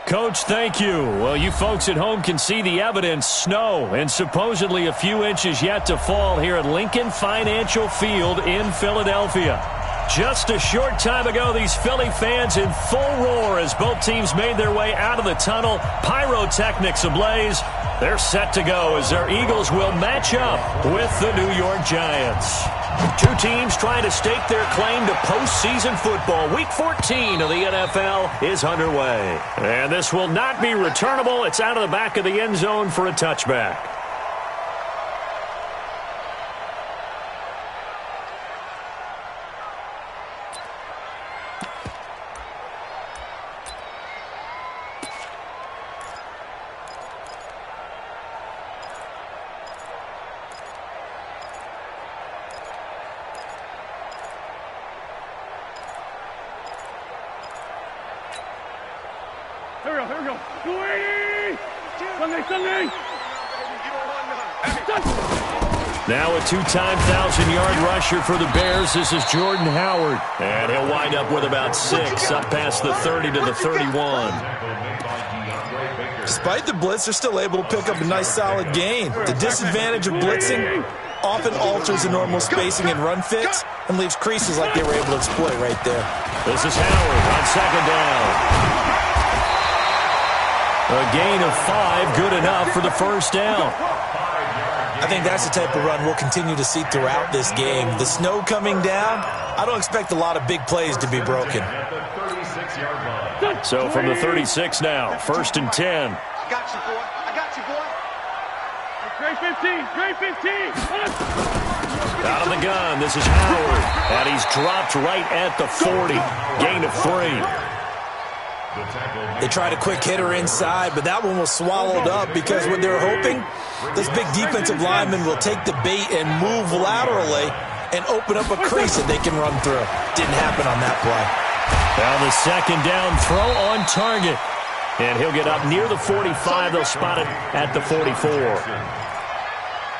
Coach, thank you. Well, you folks at home can see the evidence. Snow and supposedly a few inches yet to fall here at Lincoln Financial Field in Philadelphia. Just a short time ago, these Philly fans in full roar as both teams made their way out of the tunnel. Pyrotechnics ablaze. They're set to go as their Eagles will match up with the New York Giants. Two teams trying to stake their claim to postseason football. Week 14 of the NFL is underway. And this will not be returnable. It's out of the back of the end zone for a touchback. Here we go. Sunday. Now a two-time 1,000-yard rusher for the Bears. This is Jordan Howard. And he'll wind up with about 6, up past the 30 to the 31. Despite the blitz, they're still able to pick up a nice solid gain. The disadvantage of blitzing often alters the normal spacing and run fits and leaves creases like they were able to exploit right there. This is Howard on second down. A gain of 5, good enough for the first down. I think that's the type of run we'll continue to see throughout this game. The snow coming down, I don't expect a lot of big plays to be broken. So from the 36 now, 1st and 10. I got you, boy. Great 15. Out of the gun, this is Howard. And he's dropped right at the 40. Gain of 3. They tried a quick hitter inside, but that one was swallowed up because what they're hoping, this big defensive lineman will take the bait and move laterally and open up a crease that they can run through. Didn't happen on that play. Now the second down throw on target. And he'll get up near the 45. They'll spot it at the 44.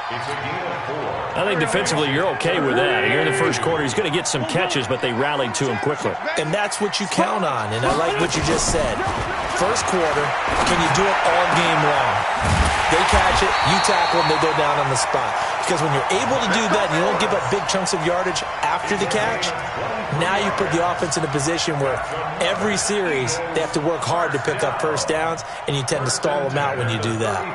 I think defensively you're okay with that. Here in the first quarter, he's going to get some catches, but they rallied to him quickly. And that's what you count on, and I like what you just said. First quarter, can you do it all game long? They catch it, you tackle them, they go down on the spot. Because when you're able to do that and you don't give up big chunks of yardage after the catch, now you put the offense in a position where every series they have to work hard to pick up first downs, and you tend to stall them out when you do that.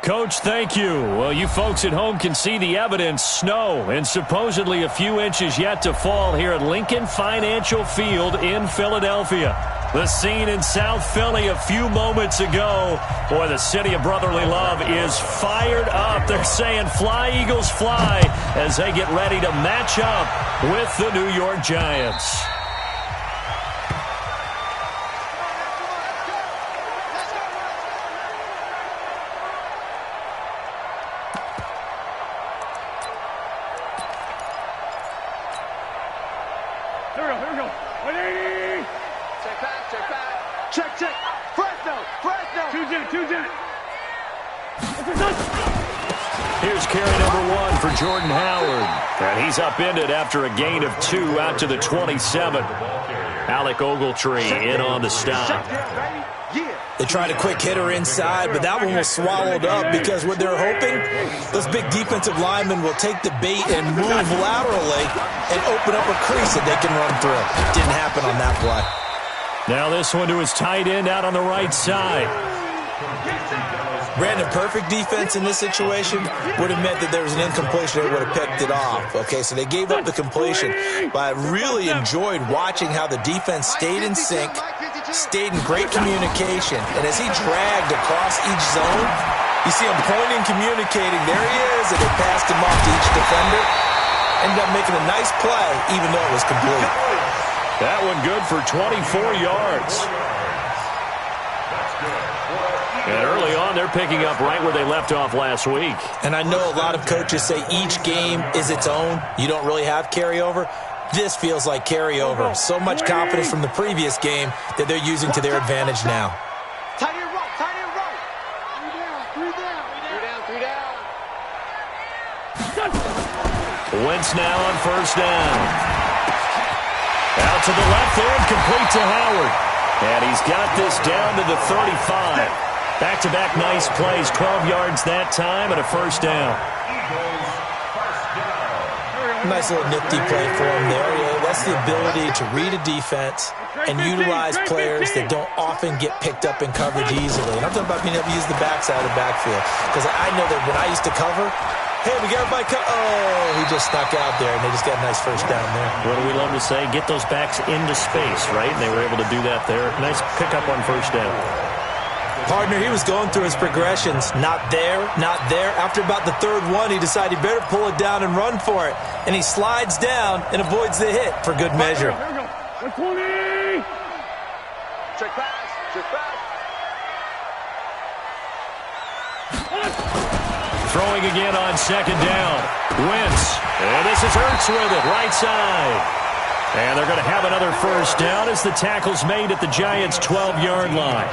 Coach, thank you. Well, you folks at home can see the evidence. Snow and supposedly a few inches yet to fall here at Lincoln Financial Field in Philadelphia. The scene in South Philly a few moments ago. Boy, the city of brotherly love is fired up. They're saying fly, Eagles, fly, as they get ready to match up with the New York Giants. Here's carry number 1 for Jordan Howard. And he's upended after a gain of 2 out to the 27. Alec Ogletree in on the stop. They tried a quick hitter inside, but that one was swallowed up because what they're hoping, those big defensive linemen will take the bait and move laterally and open up a crease that they can run through. Didn't happen on that play. Now this one to his tight end out on the right side. Brandon, perfect defense in this situation would have meant that there was an incompletion. They would have picked it off. Okay, so they gave up the completion. But I really enjoyed watching how the defense stayed in sync, stayed in great communication. And as he dragged across each zone, you see him pointing, communicating. There he is, and they passed him off to each defender. Ended up making a nice play, even though it was complete. That one good for 24 yards. And early on, they're picking up right where they left off last week. And I know a lot of coaches say each game is its own. You don't really have carryover. This feels like carryover. So much confidence from the previous game that they're using to their advantage now. Tight end right, tight end right. Three down. Wentz now on first down. Out to the left there and complete to Howard. And he's got this down to the 35. Back-to-back nice plays, 12 yards that time and a first down. Nice little nifty play for him there. Yeah, that's the ability to read a defense and utilize players that don't often get picked up in coverage easily. And I'm talking about being able to use the backside of the backfield. Because I know that when I used to cover, hey, we got everybody he just snuck out there, and they just got a nice first down there. What do we love to say? Get those backs into space, right? And they were able to do that there. Nice pickup on first down. Partner, he was going through his progressions. Not there, not there. After about the third one, he decided he better pull it down and run for it. And he slides down and avoids the hit for good measure. Check pass, check pass. Throwing again on second down. Wentz. And this is Ertz with it, right side. And they're going to have another first down as the tackle's made at the Giants' 12-yard line.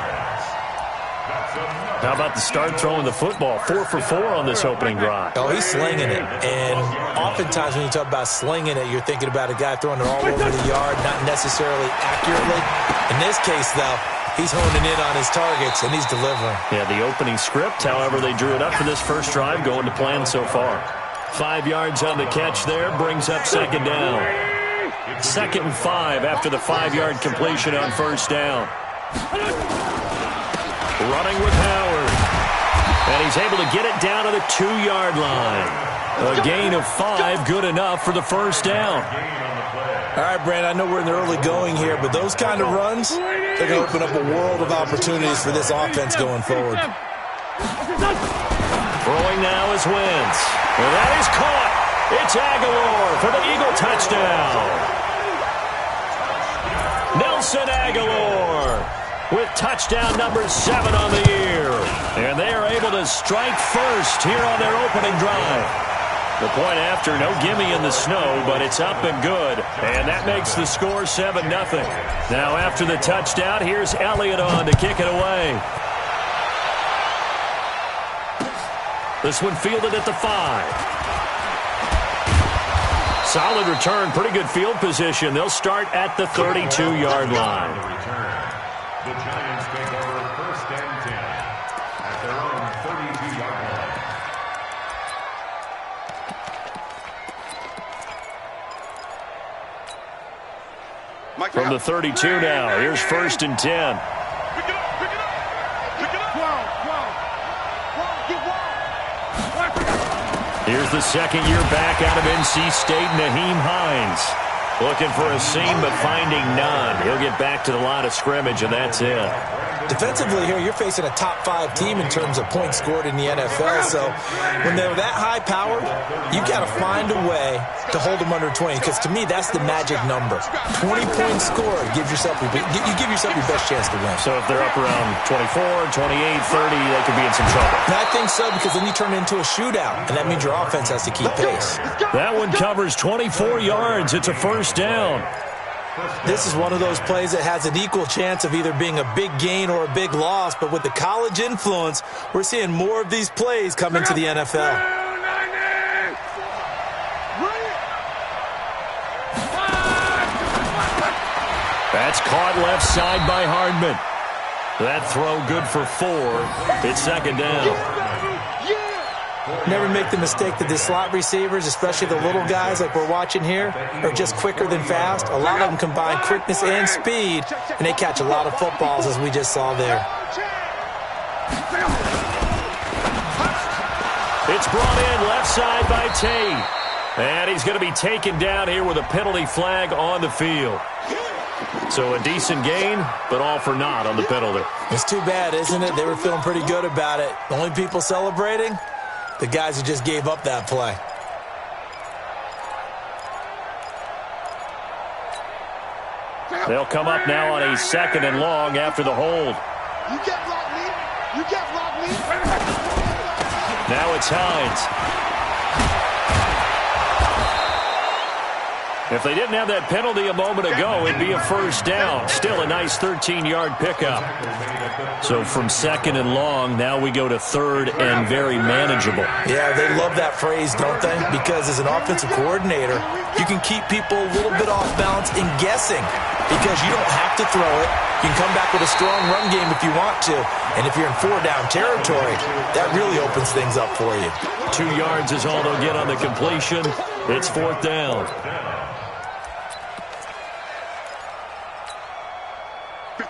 How about the start throwing the football? 4 for 4 on this opening drive. Oh, he's slinging it. And oftentimes when you talk about slinging it, you're thinking about a guy throwing it all over the yard, not necessarily accurately. In this case, though, he's honing in on his targets, and he's delivering. Yeah, the opening script, however, they drew it up for this first drive, going to plan so far. 5 yards on the catch there, brings up second down. 2nd and 5 after the 5-yard completion on first down. Running with Howard. And he's able to get it down to the 2-yard line. A gain of 5, good enough for the first down. All right, Brandon, I know we're in the early going here, but those kind of runs, they're going to open up a world of opportunities for this offense going forward. Throwing now is Wentz. And that is caught. It's Aguilar for the Eagle touchdown. Nelson Aguilar with touchdown number 7 on the year. And they are able to strike first here on their opening drive. The point after, no gimme in the snow, but it's up and good. And that makes the score 7-0. Now after the touchdown, here's Elliott on to kick it away. This one fielded at the 5. Solid return, pretty good field position. They'll start at the 32-yard line. The Giants take over 1st and 10 at their own 32-yard line. From the 32 now, here's 1st and 10. Pick it up, pick it up. Pick it up. 12. Get 1. Here's the second-year back out of NC State, Nyheim Hines. Looking for a seam, but finding none. He'll get back to the line of scrimmage, and that's it. Defensively here, you're facing a top-5 team in terms of points scored in the NFL. So when they're that high-powered, you've got to find a way to hold them under 20. Because to me, that's the magic number. 20 points scored, you give yourself your best chance to win. So if they're up around 24, 28, 30, they could be in some trouble. And I think so, because then you turn it into a shootout, and that means your offense has to keep pace. That one covers 24 yards. It's a first down. This is one of those plays that has an equal chance of either being a big gain or a big loss, but with the college influence, we're seeing more of these plays come into the NFL. That's caught left side by Hardman. That throw good for 4. It's second down. Never make the mistake that the slot receivers, especially the little guys like we're watching here, are just quicker than fast. A lot of them combine quickness and speed, and they catch a lot of footballs, as we just saw there. It's brought in left side by Tate. And he's going to be taken down here with a penalty flag on the field. So a decent gain, but all for naught on the penalty. It's too bad, isn't it? They were feeling pretty good about it. The only people celebrating? The guys who just gave up that play. They'll come up now on a second and long after the hold. You get blocked, me. You get blocked, me. Now it's Hines. If they didn't have that penalty a moment ago, it'd be a first down. Still a nice 13-yard pickup. So from second and long, now we go to third and very manageable. Yeah, they love that phrase, don't they? Because as an offensive coordinator, you can keep people a little bit off balance in guessing because you don't have to throw it. You can come back with a strong run game if you want to. And if you're in 4-down territory, that really opens things up for you. 2 yards is all they'll get on the completion. It's fourth down.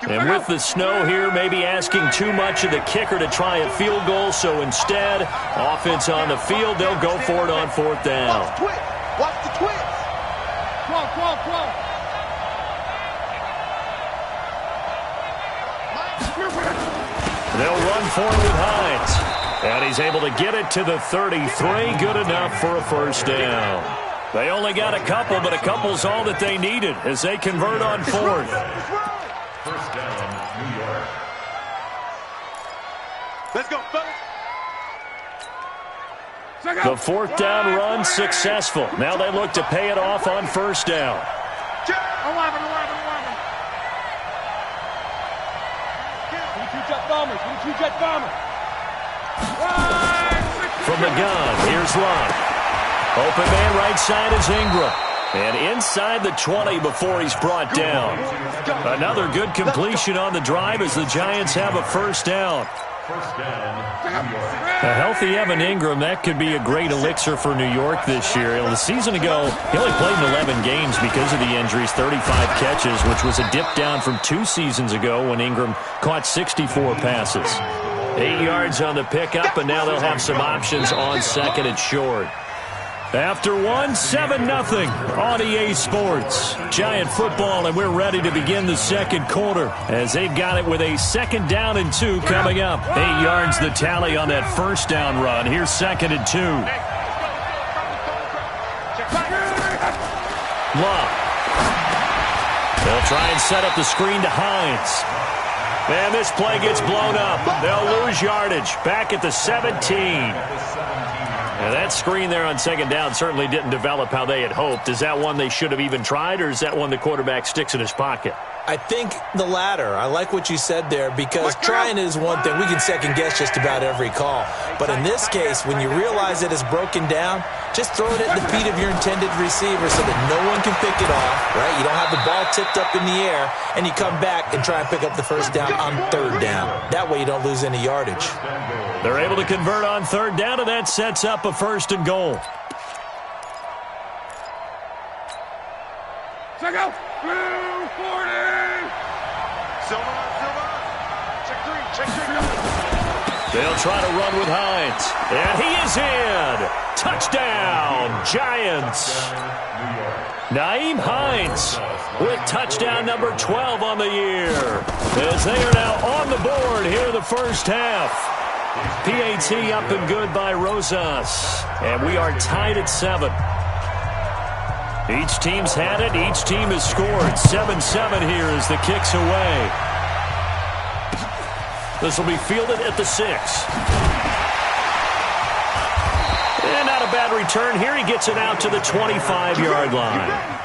And with the snow here, maybe asking too much of the kicker to try a field goal. So instead, offense on the field, they'll go for it on fourth down. Watch the twist. Come on. They'll run for it with Hines. And he's able to get it to the 33. Good enough for a first down. They only got a couple, but a couple's all that they needed as they convert on fourth. First down, New York. Let's go, fellas. The fourth down run successful. Now they look to pay it off on first down. 11. From the gun, here's Love. Open man right side is Ingram. And inside the 20 before he's brought down. Another good completion on the drive as the Giants have a first down. First down, New York. A healthy Evan Ingram, that could be a great elixir for New York this year. The season ago, he only played in 11 games because of the injuries, 35 catches, which was a dip down from 2 seasons ago when Ingram caught 64 passes. 8 yards on the pickup, and now they'll have some options on second and short. After one, 7-0 on EA Sports. Giant football, and we're ready to begin the second quarter as they've got it with a 2nd down and 2 coming up. 8 yards the tally on that first down run. Here's 2nd and 2. Love. They'll try and set up the screen to Hines. And this play gets blown up. They'll lose yardage. Back at the 17. Now that screen there on 2nd down certainly didn't develop how they had hoped. Is that one they should have even tried, or is that one the quarterback sticks in his pocket? I think the latter. I like what you said there because trying is one thing. We can second guess just about every call. But in this case, when you realize that it's broken down, just throw it at the feet of your intended receiver so that no one can pick it off, right? You don't have the ball tipped up in the air, and you come back and try and pick up the first down on 3rd down. That way you don't lose any yardage. They're able to convert on 3rd down, and that sets up a 1st and goal. Check out. Blue 40. Silver. Check 3. They'll try to run with Hines. And he is in. Touchdown, Giants. Naeem Hines with touchdown number 12 on the year. As they are now on the board here in the first half. PAT up and good by Rosas. And we are tied at 7. Each team's had it. Each team has scored. 7-7 here as the kick's away. This will be fielded at the 6. And not a bad return here. He gets it out to the 25-yard line.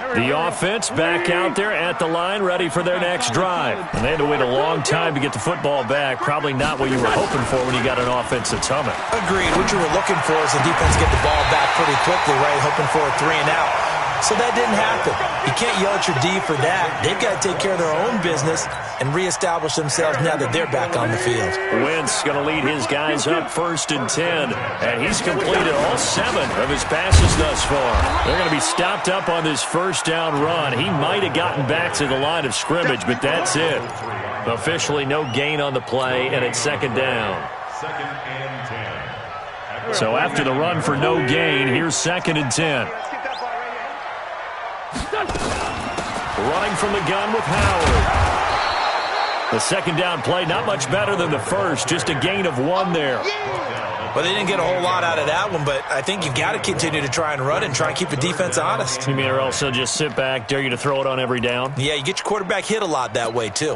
The offense back out there at the line, ready for their next drive. And they had to wait a long time to get the football back. Probably not what you were hoping for when you got an offense that's humming. Agreed. What you were looking for is the defense get the ball back pretty quickly, right? Hoping for a 3-and-out. So that didn't happen. You can't yell at your D for that. They've got to take care of their own business and reestablish themselves now that they're back on the field. Wentz going to lead his guys up 1st and 10. And he's completed all 7 of his passes thus far. They're going to be stopped up on this first down run. He might have gotten back to the line of scrimmage, but that's it. Officially no gain on the play, and it's 2nd down. 2nd and 10. So after the run for no gain, here's 2nd and 10. Running from the gun with Howard. The 2nd down play, not much better than the first. Just a gain of 1 there. Well, they didn't get a whole lot out of that one, but I think you've got to continue to try and run and try and keep the defense honest. You mean or else they'll just sit back, dare you to throw it on every down? Yeah, you get your quarterback hit a lot that way, too.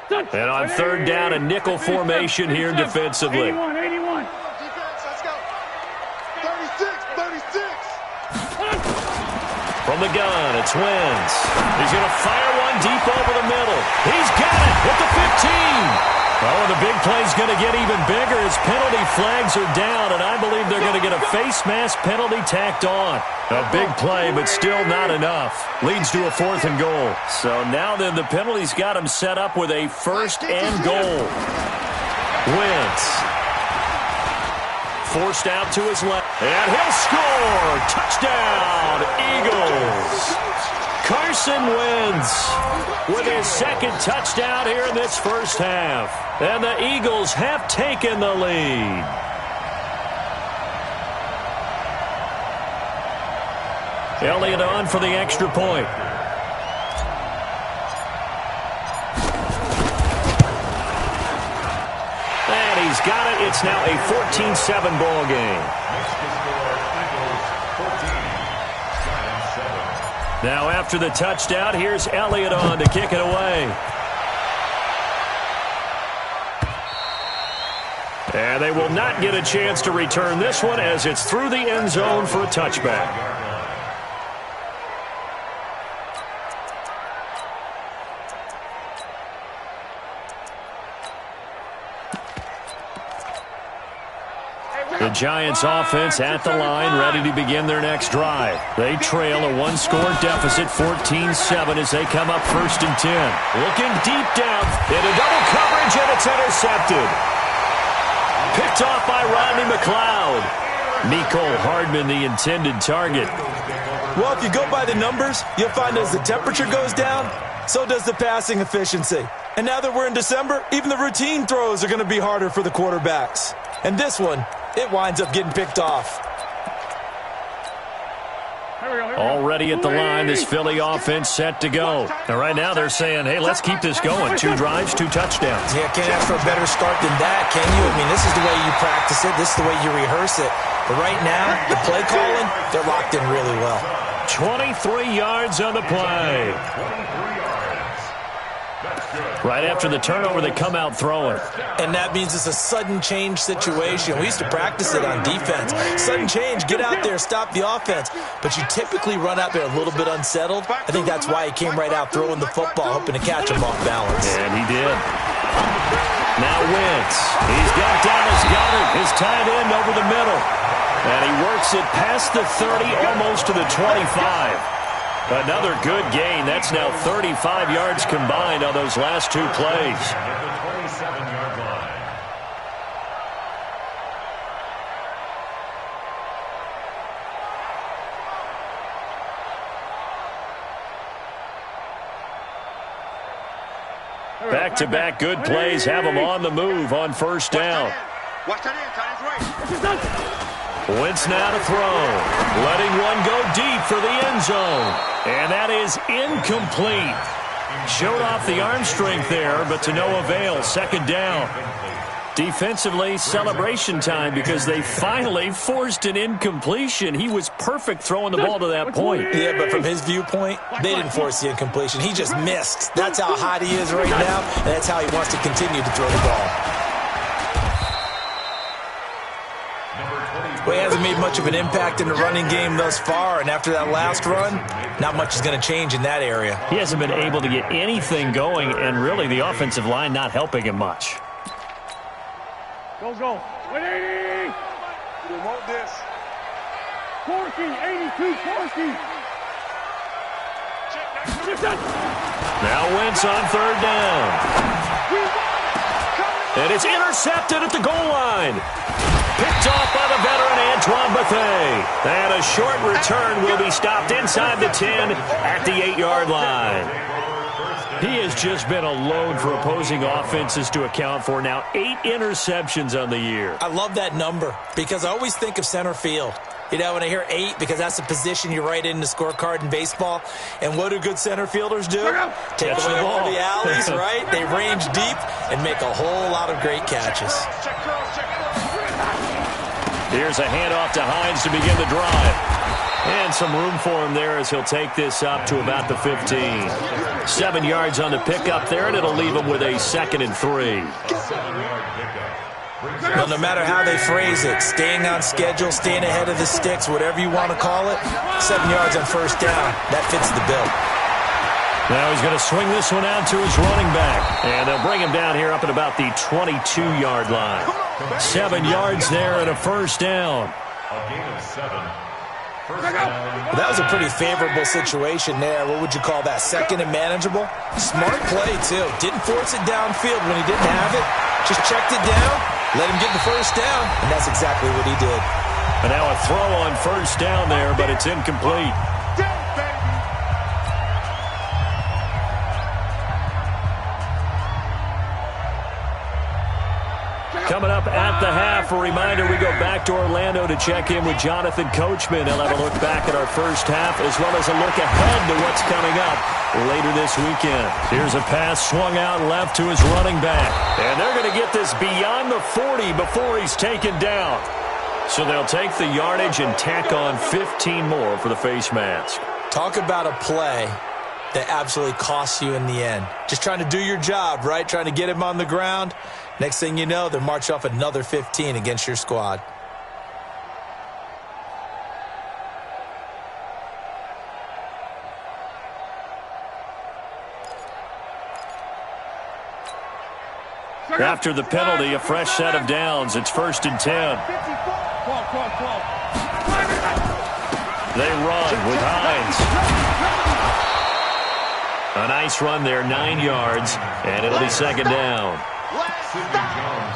And on 3rd down, a nickel formation here defensively. 81. Defense, let's go. 36. From the gun, it's Wentz. He's going to fire one deep over the middle. He's got it at the 15. Oh, the big play's going to get even bigger as penalty flags are down, and I believe they're going to get a face mask penalty tacked on. A big play, but still not enough. Leads to a 4th and goal. So now then, the penalty's got him set up with a 1st and goal. Wentz. Forced out to his left. And he'll score! Touchdown, Eagles! Carson Wentz with his 2nd touchdown here in this first half. And the Eagles have taken the lead. Elliott on for the extra point. And he's got it. It's now a 14-7 ball game. Now after the touchdown, here's Elliott on to kick it away. And they will not get a chance to return this one as it's through the end zone for a touchback. The Giants offense at the line, ready to begin their next drive. They trail a 1-score deficit, 14-7 as they come up 1st and 10. Looking deep down into double coverage, and it's intercepted. Picked off by Rodney McLeod. Mecole Hardman, the intended target. Well, if you go by the numbers, you'll find as the temperature goes down, so does the passing efficiency. And now that we're in December, even the routine throws are going to be harder for the quarterbacks. And this one, it winds up getting picked off. Already at the line, this Philly offense set to go. And right now they're saying, hey, let's keep this going. 2 drives, 2 touchdowns. Yeah, can't ask for a better start than that, can you? I mean, this is the way you practice it. This is the way you rehearse it. But right now, the play calling, they're locked in really well. 23 yards on the play. Right after the turnover, they come out throwing. And that means it's a sudden change situation. We used to practice it on defense. Sudden change, get out there, stop the offense. But you typically run out there a little bit unsettled. I think that's why he came right out throwing the football, hoping to catch him off balance. And he did. Now Wentz. He's got Dallas Goedert, his tight end, over the middle. And he works it past the 30, almost to the 25. Another good gain. That's now 35 yards combined on those last 2 plays. Back-to-back good plays have them on the move on first down. Watch that in, right. Wentz now to throw. Letting one go deep for the end zone. And that is incomplete. Showed off the arm strength there, but to no avail. Second down. Defensively, celebration time because they finally forced an incompletion. He was perfect throwing the ball to that point. Yeah, but from his viewpoint, they didn't force the incompletion. He just missed. That's how hot he is right now, and that's how he wants to continue to throw the ball. Well, he hasn't made much of an impact in the running game thus far, and after that last run, not much is going to change in that area. He hasn't been able to get anything going, and really the offensive line not helping him much. Go. 180. You want this. Corky, 82, Corky. Now Wentz on third down. And it's intercepted at the goal line. Picked off by the veteran Antoine Bethea. And a short return will be stopped inside the 10 at the 8-yard line. He has just been a load for opposing offenses to account for. Now 8 interceptions on the year. I love that number because I always think of center field. You know, when I hear 8, because that's the position you write in the scorecard in baseball. And what do good center fielders do? Take away all the alleys, right? They range deep and make a whole lot of great catches. Here's a handoff to Hines to begin the drive. And some room for him there as he'll take this up to about the 15. 7 yards on the pickup there, and it'll leave him with a 2nd and 3. Well, no matter how they phrase it, staying on schedule, staying ahead of the sticks, whatever you want to call it, 7 yards on first down, that fits the bill. Now he's going to swing this one out to his running back. And they'll bring him down here up at about the 22-yard line. 7 yards there and a first down. A gain of 7. Well, that was a pretty favorable situation there. What would you call that? 2nd and manageable? Smart play, too. Didn't force it downfield when he didn't have it. Just checked it down, let him get the first down, and that's exactly what he did. And now a throw on first down there, but it's incomplete. Coming up at the half, a reminder, we go back to Orlando to check in with Jonathan Coachman. He'll have a look back at our first half as well as a look ahead to what's coming up later this weekend. Here's a pass swung out left to his running back. And they're going to get this beyond the 40 before he's taken down. So they'll take the yardage and tack on 15 more for the face mask. Talk about a play that absolutely costs you in the end. Just trying to do your job, right? Trying to get him on the ground. Next thing you know, they're marching off another 15 against your squad. After the penalty, a fresh set of downs. It's 1st and 10. They run with Hines. A nice run there, 9 yards, and it'll be 2nd down.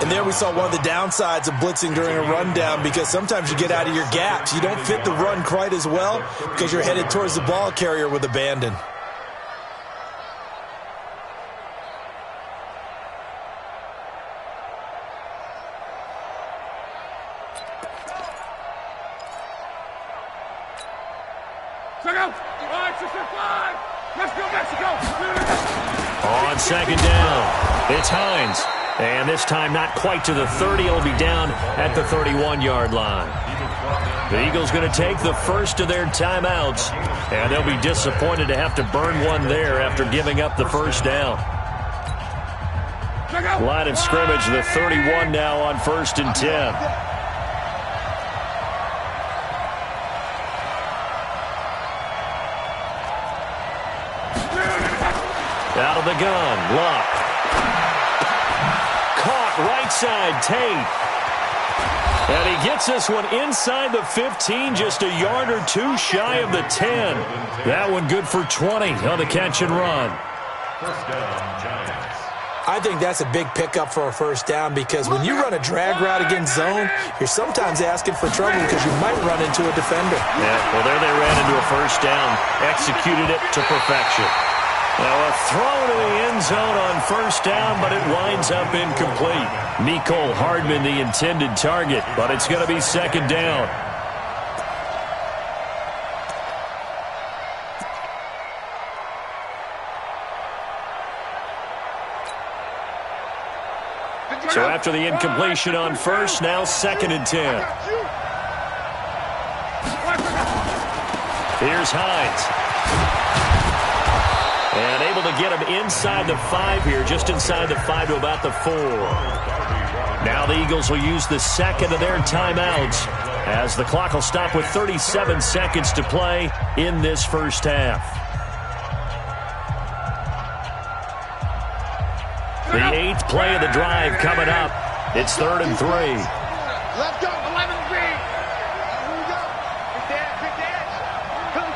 And there we saw one of the downsides of blitzing during a rundown because sometimes you get out of your gaps. You don't fit the run quite as well because you're headed towards the ball carrier with abandon. On 2nd down, it's Hines. And this time not quite to the 30. It'll be down at the 31-yard line. The Eagles going to take the first of their timeouts. And they'll be disappointed to have to burn one there after giving up the first down. Line of scrimmage, the 31 now on 1st and 10. Out of the gun, Luck. Caught right side, Tate. And he gets this one inside the 15, just a yard or two shy of the 10. That one good for 20 on the catch and run. First down, Giants. I think that's a big pickup for a first down because when you run a drag route against zone, you're sometimes asking for trouble because you might run into a defender. Yeah, well, there they ran into a first down, executed it to perfection. Now a throw to the end zone on first down, but it winds up incomplete. Mecole Hardman the intended target, but it's going to be second down. So after the incompletion on first, now second and 10. Here's Hines. And able to get him inside the 5 here, just inside the 5 to about the 4. Now the Eagles will use the second of their timeouts as the clock will stop with 37 seconds to play in this first half. The 8th play of the drive coming up. It's 3rd and 3. Let's go, 11-3. Here we go. Big dash. Come,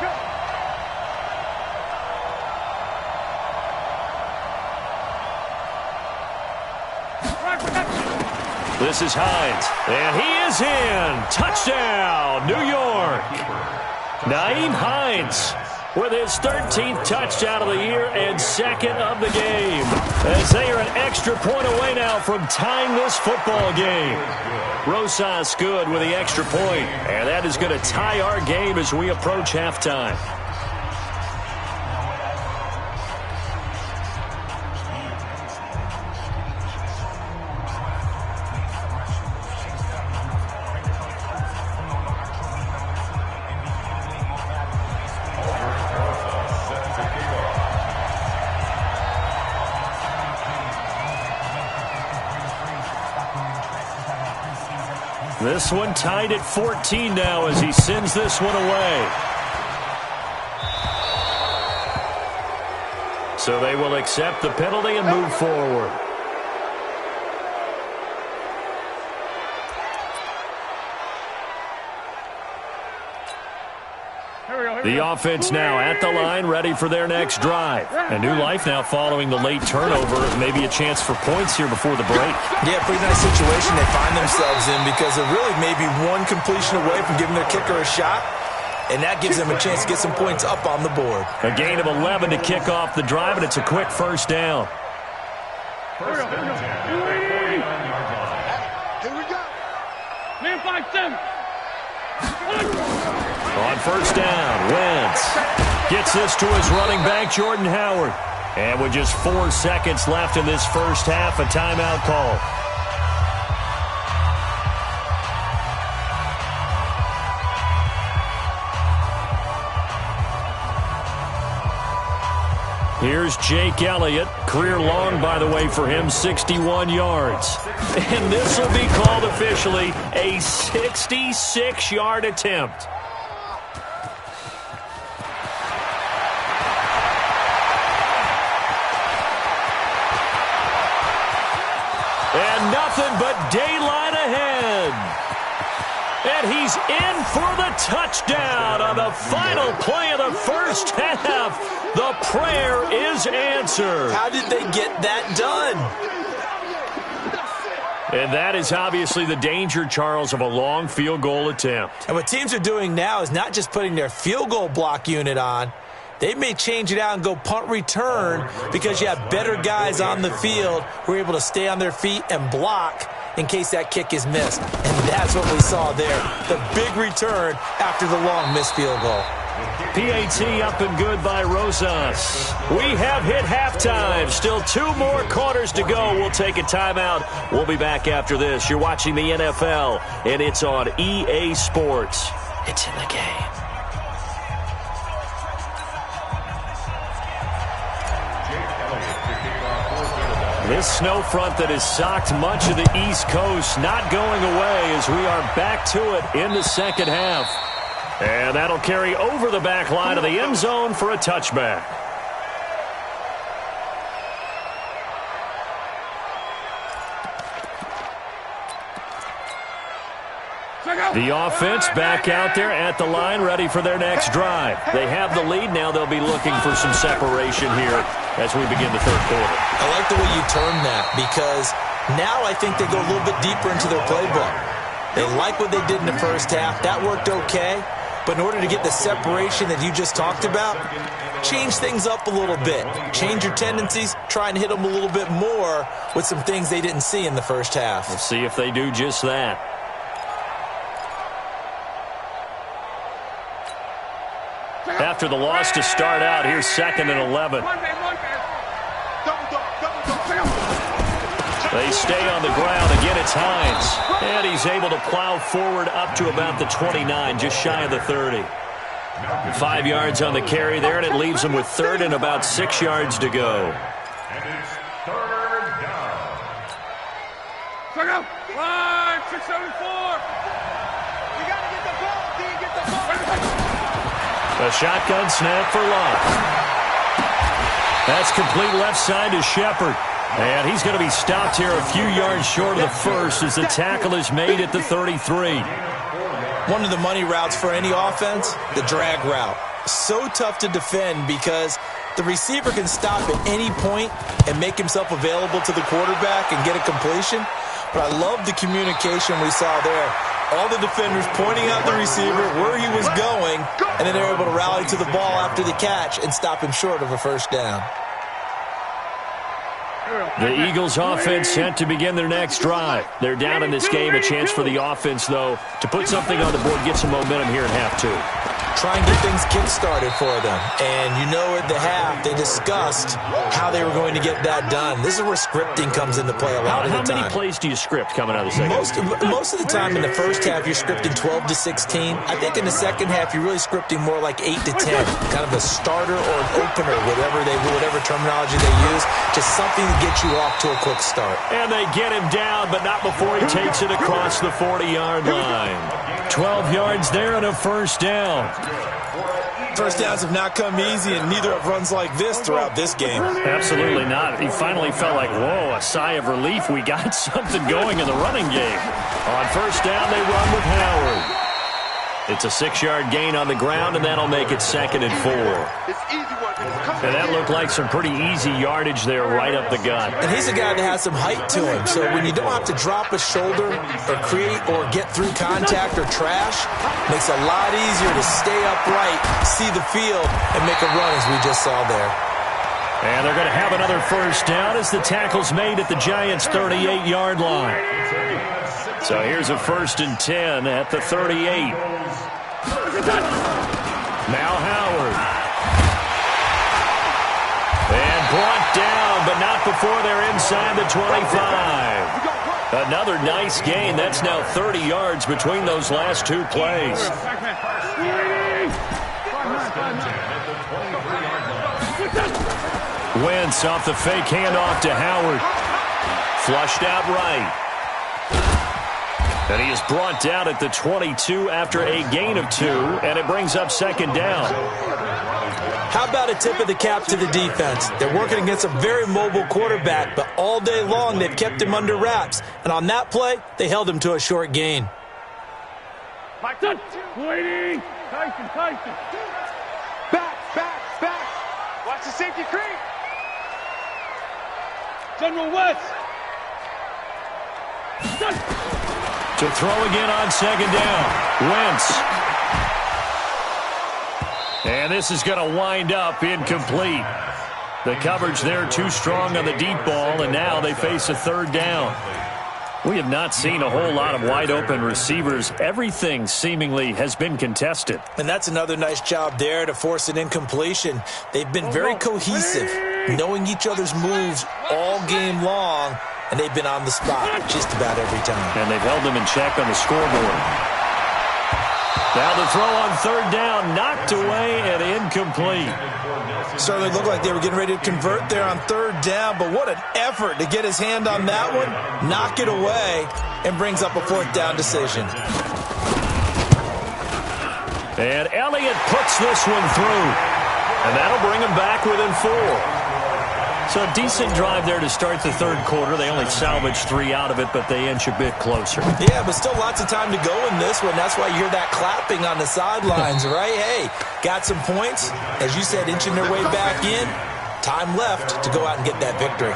This is Hines, and he is in. Touchdown, New York. Nyheim Hines with his 13th touchdown of the year and second of the game, as they are an extra point away now from tying this football game. Rosas good with the extra point, and that is going to tie our game as we approach halftime. This one tied at 14 now as he sends this one away. So they will accept the penalty and move forward. The offense now at the line, ready for their next drive. A new life now following the late turnover. Maybe a chance for points here before the break. Yeah, pretty nice situation they find themselves in because they're really maybe one completion away from giving their kicker a shot, and that gives them a chance to get some points up on the board. A gain of 11 to kick off the drive, and it's a quick first down. Here we go. Man, 5-7. On first down, Wentz gets this to his running back, Jordan Howard. And with just 4 seconds left in this first half, a timeout call. Here's Jake Elliott. Career long, by the way, for him, 61 yards. And this will be called officially a 66-yard attempt. And nothing but daylight ahead. And he's in for the touchdown on the final play of the first half. The prayer is answered. How did they get that done? And that is obviously the danger, Charles, of a long field goal attempt. And what teams are doing now is not just putting their field goal block unit on. They may change it out and go punt return because you have better guys on the field who are able to stay on their feet and block in case that kick is missed. And that's what we saw there, the big return after the long missed field goal. PAT up and good by Rosas. We have hit halftime. Still 2 more quarters to go. We'll take a timeout. We'll be back after this. You're watching the NFL, and it's on EA Sports. It's in the game. This snow front that has socked much of the East Coast not going away as we are back to it in the second half. And that'll carry over the back line of the end zone for a touchback. The offense back out there at the line, ready for their next drive. They have the lead. Now they'll be looking for some separation here as we begin the third quarter. I like the way you term that because now I think they go a little bit deeper into their playbook. They like what they did in the first half. That worked okay. But in order to get the separation that you just talked about, change things up a little bit. Change your tendencies, try and hit them a little bit more with some things they didn't see in the first half. We'll see if they do just that. After the loss to start out, here's 2nd and 11. They stay on the ground. Again, it's Hines. And he's able to plow forward up to about the 29, just shy of the 30. 5 yards on the carry there, and it leaves them with 3rd and about 6 yards to go. And it's 3rd down. Check out. 674. You got to get the ball, D. Get the ball. A shotgun snap for Love. That's complete left side to Shepard. And he's going to be stopped here a few yards short of the first as the tackle is made at the 33. One of the money routes for any offense, the drag route. So tough to defend because the receiver can stop at any point and make himself available to the quarterback and get a completion. But I love the communication we saw there. All the defenders pointing out the receiver, where he was going, and then they're able to rally to the ball after the catch and stop him short of a first down. The Eagles offense set to begin their next drive. They're down in this game. A chance for the offense, though, to put something on the board, get some momentum here in half 2. Try and get things kick-started for them. And you know at the half, they discussed how they were going to get that done. This is where scripting comes into play a lot of the time. How many plays do you script coming out of the second? Most of the time in the first half, you're scripting 12 to 16. I think in the second half, you're really scripting more like 8 to 10. Kind of a starter or an opener, whatever terminology they use. Just something to get you off to a quick start. And they get him down, but not before he takes it across the 40-yard line. 12 yards there and a first down. First downs have not come easy, and neither have runs like this throughout this game. Absolutely not. He finally felt like, whoa, a sigh of relief. We got something going in the running game. On first down, they run with Howard. It's a 6-yard gain on the ground, and that'll make it 2nd and 4. And that looked like some pretty easy yardage there right up the gut. And he's a guy that has some height to him, so when you don't have to drop a shoulder or create or get through contact or trash, it makes it a lot easier to stay upright, see the field, and make a run as we just saw there. And they're going to have another first down as the tackle's made at the Giants' 38-yard line. So here's a 1st and 10 at the 38. Now Howard. And brought down, but not before they're inside the 25. Another nice gain. That's now 30 yards between those last 2 plays. Wentz off the fake handoff to Howard. Flushed out right. And he is brought down at the 22 after a gain of 2, and it brings up 2nd down. How about a tip of the cap to the defense? They're working against a very mobile quarterback, but all day long they've kept him under wraps. And on that play, they held him to a short gain. Waiting. Tyson. Back. Watch the safety creep. General West. To throw again on 2nd down. Wentz. And this is going to wind up incomplete. The coverage there too strong on the deep ball, and now they face a 3rd down. We have not seen a whole lot of wide-open receivers. Everything seemingly has been contested. And that's another nice job there to force an incompletion. They've been very cohesive, knowing each other's moves all game long, and they've been on the spot just about every time. And they've held them in check on the scoreboard. Now the throw on 3rd down, knocked away and incomplete. Certainly looked like they were getting ready to convert there on 3rd down, but what an effort to get his hand on that one, knock it away, and brings up a 4th down decision. And Elliott puts this one through, and that'll bring him back within 4. So a decent drive there to start the 3rd quarter. They only salvaged 3 out of it, but they inch a bit closer. Yeah, but still lots of time to go in this one. That's why you hear that clapping on the sidelines, right? Hey, got some points. As you said, inching their way back in. Time left to go out and get that victory.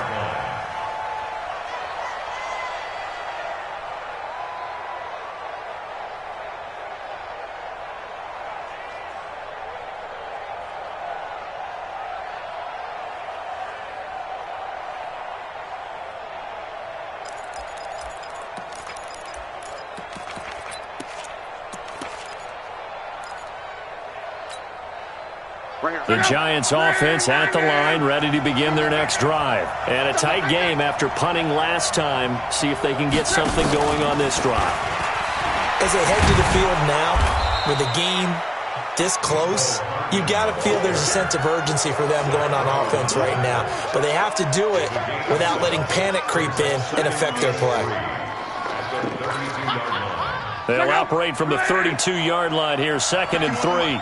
The Giants offense at the line, ready to begin their next drive. And a tight game after punting last time. See if they can get something going on this drive. As they head to the field now, with the game this close, you've got to feel there's a sense of urgency for them going on offense right now. But they have to do it without letting panic creep in and affect their play. They'll operate from the 32-yard line here, 2nd and 3.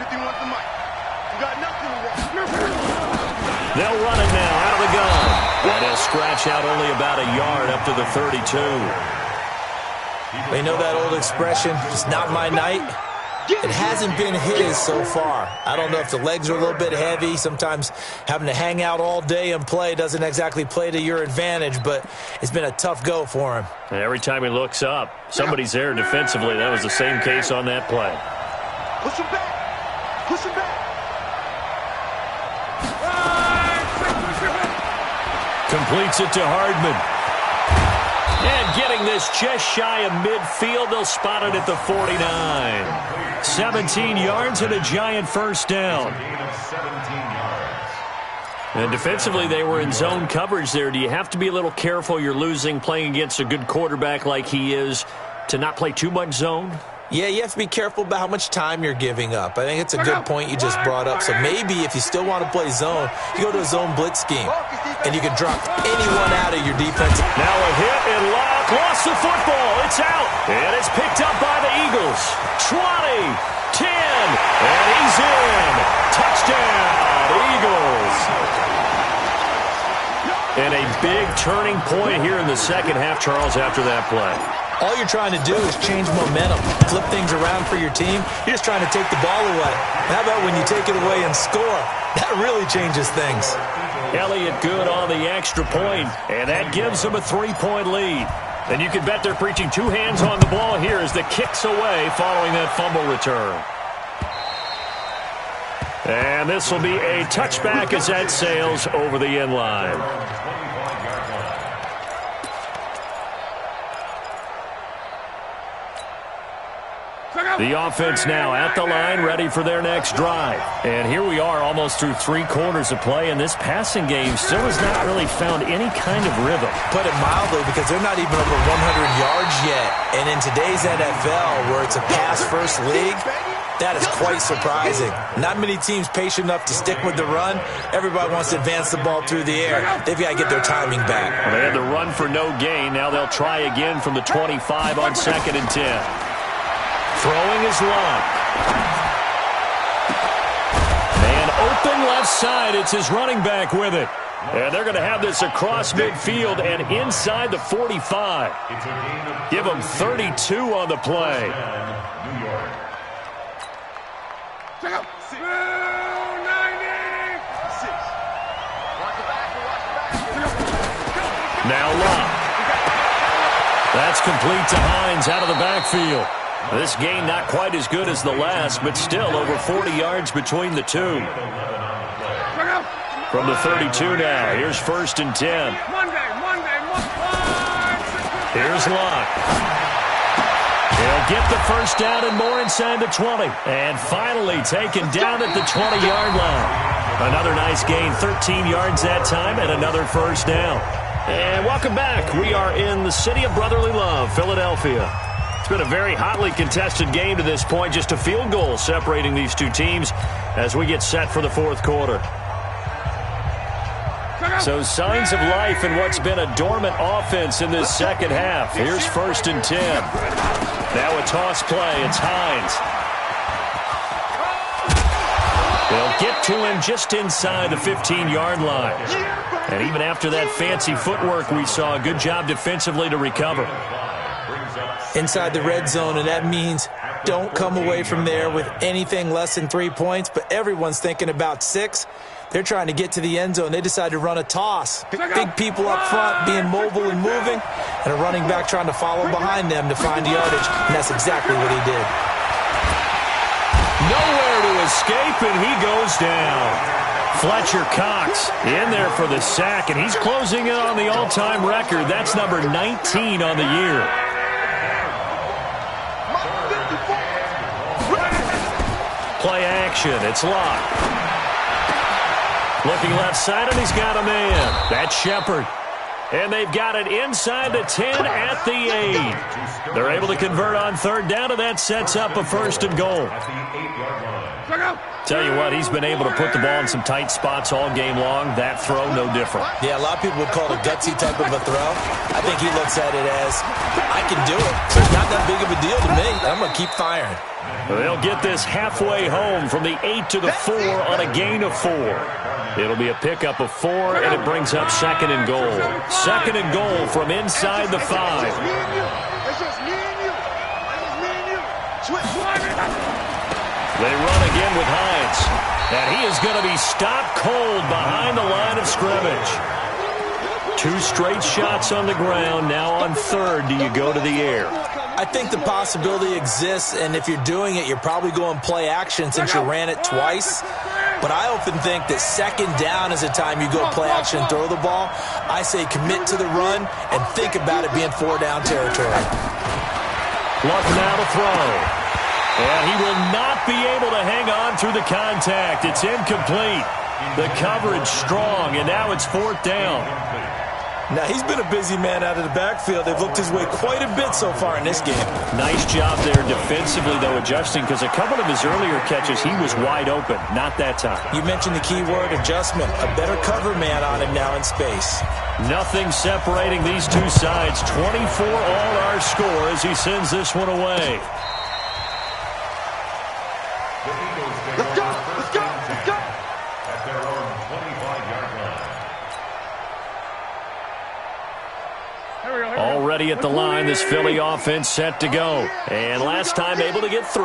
They'll run it now out of the gun. And he'll scratch out only about a yard up to the 32. They know that old expression, it's not my night. It hasn't been his so far. I don't know if the legs are a little bit heavy. Sometimes having to hang out all day and play doesn't exactly play to your advantage, but it's been a tough go for him. And every time he looks up, somebody's there defensively. That was the same case on that play. Push him back. Push him back. Completes it to Hardman. And getting this just shy of midfield, they'll spot it at the 49. 17 yards and a Giant first down. And defensively, they were in zone coverage there. Do you have to be a little careful? You're losing, playing against a good quarterback like he is, to not play too much zone? Yeah, you have to be careful about how much time you're giving up. I think it's a good point you just brought up. So maybe if you still want to play zone, you go to a zone blitz scheme, and you can drop anyone out of your defense. Now a hit and lost the football. It's out, and it's picked up by the Eagles. 20, 10, and he's in. Touchdown, Eagles. And a big turning point here in the second half, Charles, after that play. All you're trying to do is change momentum, flip things around for your team. You're just trying to take the ball away. How about when you take it away and score? That really changes things. Elliott good on the extra point, and that gives them a 3-point lead. And you can bet they're preaching two hands on the ball here as the kick's away following that fumble return. And this will be a touchback as that sails over the end line. The offense now at the line, ready for their next drive. And here we are almost through 3 quarters of play, and this passing game still has not really found any kind of rhythm. Put it mildly, because they're not even over 100 yards yet. And in today's NFL, where it's a pass-first league, that is quite surprising. Not many teams patient enough to stick with the run. Everybody wants to advance the ball through the air. They've got to get their timing back. Well, they had the run for no gain. Now they'll try again from the 25 on 2nd and 10. Throwing his line. Man open left side. It's his running back with it. And they're going to have this across midfield and inside the 45. Give them 32 on the play. Now Locke. That's complete to Hines out of the backfield. This game not quite as good as the last, but still over 40 yards between the two. From the 32 now, here's 1st and 10. Here's Locke. He'll get the first down and more inside the 20. And finally taken down at the 20-yard line. Another nice gain, 13 yards that time, and another first down. And welcome back. We are in the city of brotherly love, Philadelphia. It's been a very hotly contested game to this point. Just a field goal separating these two teams as we get set for the 4th quarter. So signs of life in what's been a dormant offense in this second half. Here's 1st and 10. Now a toss play. It's Hines. They'll get to him just inside the 15-yard line. And even after that fancy footwork we saw, a good job defensively to recover. Inside the red zone, and that means don't come away from there with anything less than 3 points, but everyone's thinking about 6. They're trying to get to the end zone. They decide to run a toss. Big people up front being mobile and moving, and a running back trying to follow behind them to find yardage, and that's exactly what he did. Nowhere to escape, and he goes down. Fletcher Cox in there for the sack, and he's closing in on the all-time record. That's number 19 on the year. Play action. It's Locke. Looking left side, and he's got a man. That's Shepard. And they've got it inside the 10 at the 8. They're able to convert on third down, and that sets up a 1st and goal. Tell you what, he's been able to put the ball in some tight spots all game long. That throw, no different. Yeah, a lot of people would call it a gutsy type of a throw. I think he looks at it as, I can do it. So it's not that big of a deal to me. I'm going to keep firing. They'll get this halfway home from the 8 to the 4 on a gain of 4. It'll be a pickup of 4, and it brings up 2nd and goal. 2nd and goal from inside the 5. They run again with Hines, and he is going to be stopped cold behind the line of scrimmage. 2 straight shots on the ground. Now on third, do you go to the air? I think the possibility exists, and if you're doing it, you're probably going play action since you ran it twice. But I often think that 2nd down is the time you go play action and throw the ball. I say commit to the run and think about it being 4-down territory. Luck now to throw. And he will not be able to hang on through the contact. It's incomplete. The coverage strong, and now it's 4th down. Now, he's been a busy man out of the backfield. They've looked his way quite a bit so far in this game. Nice job there defensively, though, adjusting, because a couple of his earlier catches, he was wide open. Not that time. You mentioned the key word, adjustment. A better cover man on him now in space. Nothing separating these two sides. 24 all our score as he sends this one away. Let's go! Let's go! Let's go! At their own 25-yard line. Already at the line, this Philly offense set to go. And last time able to get 3.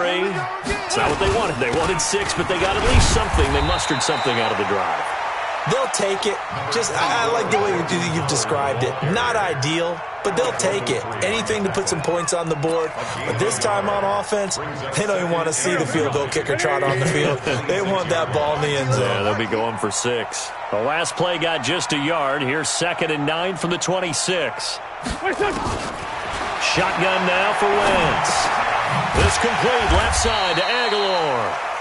It's not what they wanted. They wanted 6, but they got at least something. They mustered something out of the drive. They'll take it. I like the way you've described it. Not ideal, but they'll take it. Anything to put some points on the board. But this time on offense, they don't even want to see the field goal kicker trot on the field. They want that ball in the end zone. Yeah, they'll be going for 6. The last play got just a yard. Here's 2nd and 9 from the 26. Shotgun now for Wentz. This complete left side to Aguilar.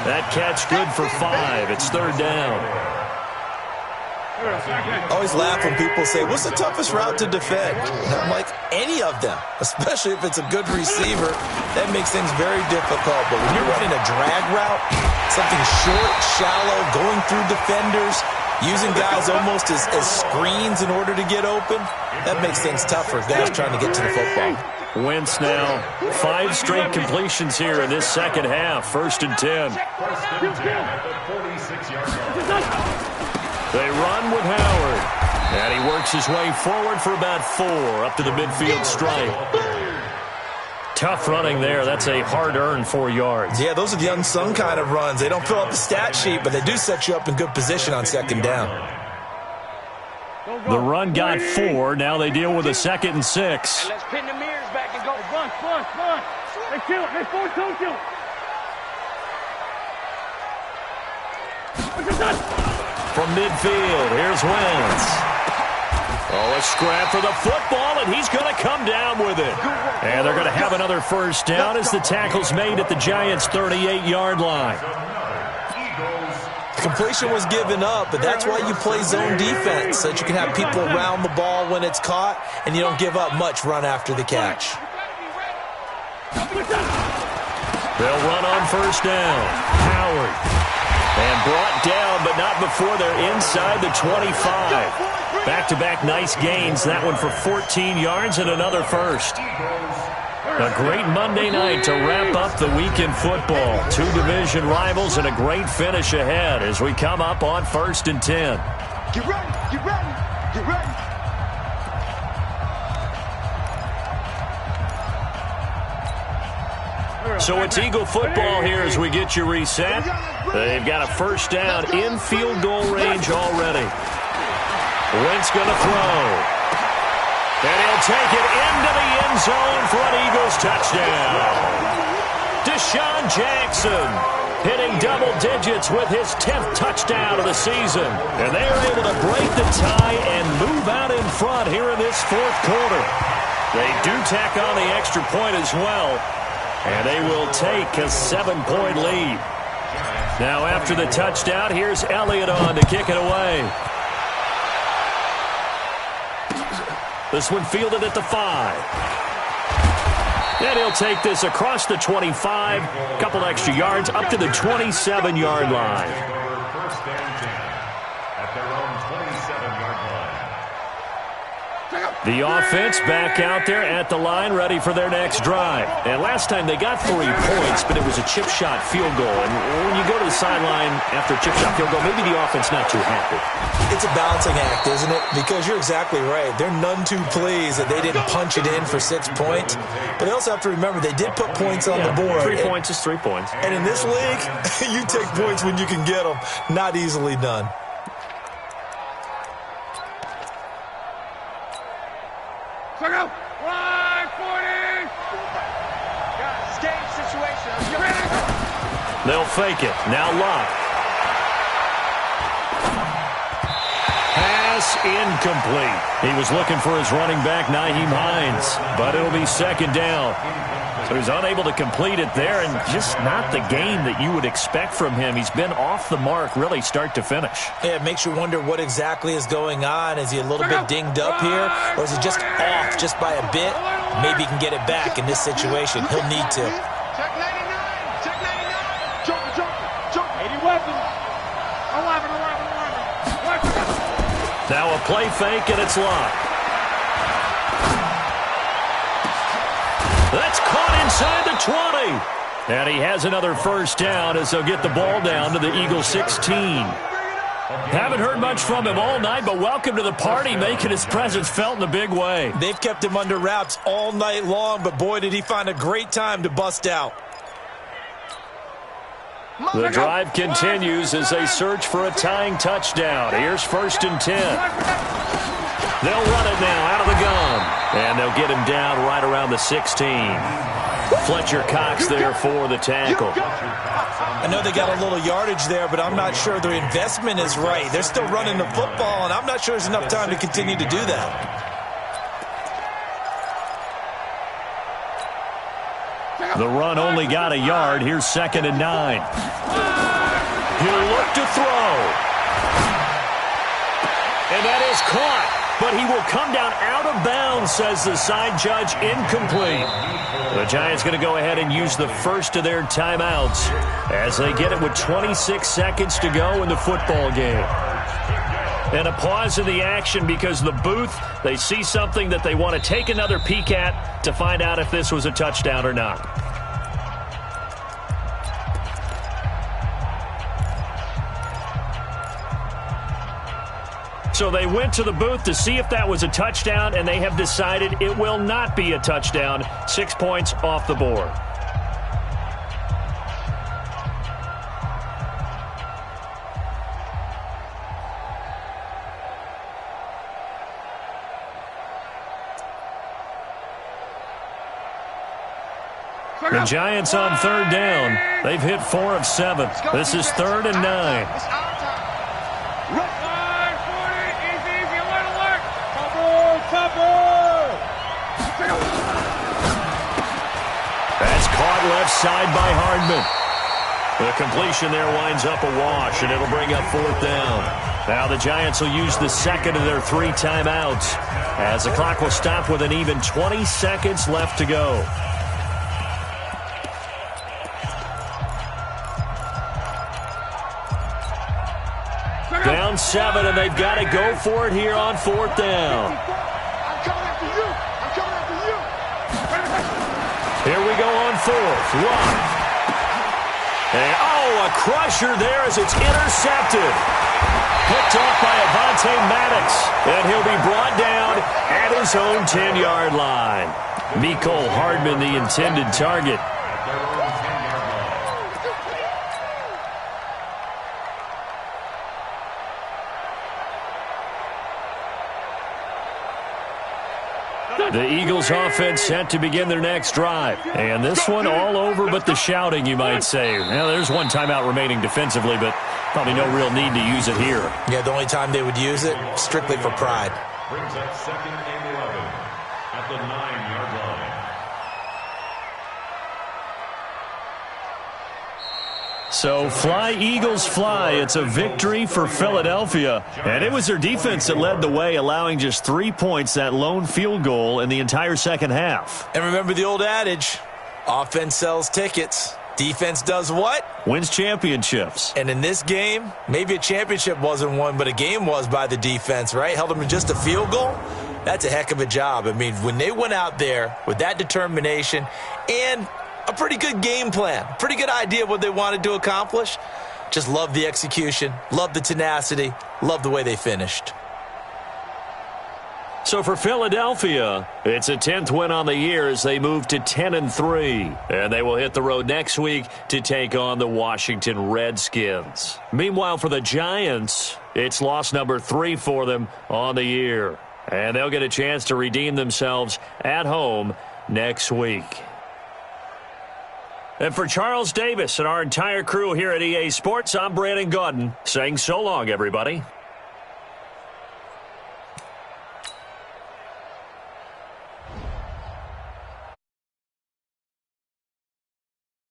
That catch good for 5. It's 3rd down. I always laugh when people say, what's the toughest route to defend? And I'm like, any of them, especially if it's a good receiver. That makes things very difficult. But when you're running a drag route, something short, shallow, going through defenders, using guys almost as screens in order to get open, that makes things tougher. Guys trying to get to the football. Wentz now 5 straight completions here in this second half. 1st and 10. 1st and 10 at the 46-yard line. They run with Howard. And he works his way forward for about 4 up to the midfield stripe. Tough running there. That's a hard-earned 4 yards. Yeah, those are the unsung kind of runs. They don't fill up the stat sheet, but they do set you up in good position on 2nd down. The run got 4. Now they deal with a 2nd and 6. Let's pin the mirrors back and go. Bunch. They kill. They force don't kill. From midfield, here's Wentz. Oh, a scrap for the football, and he's going to come down with it. And they're going to have another 1st down as the tackle's made at the Giants' 38-yard line. Completion was given up, but that's why you play zone defense, so that you can have people around the ball when it's caught, and you don't give up much run after the catch. They'll run on 1st down. Howard. And brought down, but not before they're inside the 25. Back-to-back nice gains. That one for 14 yards and another 1st. A great Monday night to wrap up the week in football. 2 division rivals and a great finish ahead as we come up on 1st and 10. Get ready, get ready, get ready. So it's Eagle football here as we get you reset. They've got a 1st down in field goal range already. Wentz going to throw. And he'll take it into the end zone for an Eagles touchdown. Deshaun Jackson hitting double digits with his 10th touchdown of the season. And they are able to break the tie and move out in front here in this 4th quarter. They do tack on the extra point as well. And they will take a 7-point lead. Now after the touchdown, here's Elliott on to kick it away. This one fielded at the 5. And he'll take this across the 25, a couple extra yards, up to the 27-yard line. First and 10 at their own 27-yard line. The offense back out there at the line, ready for their next drive. And last time they got 3 points, but it was a chip shot field goal. And when you go to the sideline after a chip shot field goal, maybe the offense not too happy. It's a balancing act, isn't it? Because you're exactly right. They're none too pleased that they didn't punch it in for 6 points. But they also have to remember they did put points on the board. 3 points is 3 points. And in this league, you take points when you can get them. Not easily done. Check out. 140. Guys, game situation. They'll fake it. Now Locke. Pass incomplete. He was looking for his running back, Nyheim Hines, but it'll be second down. So he's unable to complete it there, and just not the game that you would expect from him. He's been off the mark, really, start to finish. Yeah, it makes you wonder what exactly is going on. Is he a little bit dinged up here, or is he just off just by a bit? Maybe he can get it back in this situation. He'll need to. Check 99. Check 99. Jump. 80 weapons. 11. Now a play fake, and it's Locke. That's caught inside the 20. And he has another first down as they'll get the ball down to the Eagles 16. Haven't heard much from him all night, but welcome to the party, making his presence felt in a big way. They've kept him under wraps all night long, but boy, did he find a great time to bust out. The drive continues as they search for a tying touchdown. Here's 1st and 10. They'll run it now out of the gun. And they'll get him down right around the 16. Fletcher Cox there for the tackle. I know they got a little yardage there, but I'm not sure their investment is right. They're still running the football, and I'm not sure there's enough time to continue to do that. The run only got a yard. Here's 2nd and 9. He'll look to throw. And that is caught. But he will come down out of bounds, says the side judge. Incomplete. The Giants going to go ahead and use the first of their timeouts as they get it with 26 seconds to go in the football game. And a pause in the action because the booth, they see something that they want to take another peek at to find out if this was a touchdown or not. So they went to the booth to see if that was a touchdown, and they have decided it will not be a touchdown. 6 points off the board. The Giants on 3rd down. They've hit 4 of 7. This is 3rd and 9. That's caught left side by Hardman. The completion there winds up a wash, and it'll bring up 4th down. Now the Giants will use the second of their 3 timeouts as the clock will stop with an even 20 seconds left to go. Down 7, and they've got to go for it here on 4th down. Here we go on 4th. Run. And, a crusher there as it's intercepted. Picked off by Avonte Maddox. And he'll be brought down at his own 10-yard line. Mecole Hardman, the intended target. The Eagles offense set to begin their next drive. And this one all over but the shouting, you might say. Now, there's one timeout remaining defensively, but probably no real need to use it here. Yeah, the only time they would use it, strictly for pride. Brings up 2nd and 11 at the 9-yard line. So fly, Eagles, fly. It's a victory for Philadelphia. And it was their defense that led the way, allowing just 3 points, that lone field goal in the entire second half. And remember the old adage, offense sells tickets. Defense does what? Wins championships. And in this game, maybe a championship wasn't won, but a game was by the defense, right? Held them in just a field goal. That's a heck of a job. I mean, when they went out there with that determination and a pretty good game plan, pretty good idea of what they wanted to accomplish, just love the execution, love the tenacity, love the way they finished. So for Philadelphia, it's a 10th win on the year as they move to 10-3. And they will hit the road next week to take on the Washington Redskins. Meanwhile, for the Giants, it's loss number 3 for them on the year. And they'll get a chance to redeem themselves at home next week. And for Charles Davis and our entire crew here at EA Sports, I'm Brandon Gaudin saying so long, everybody.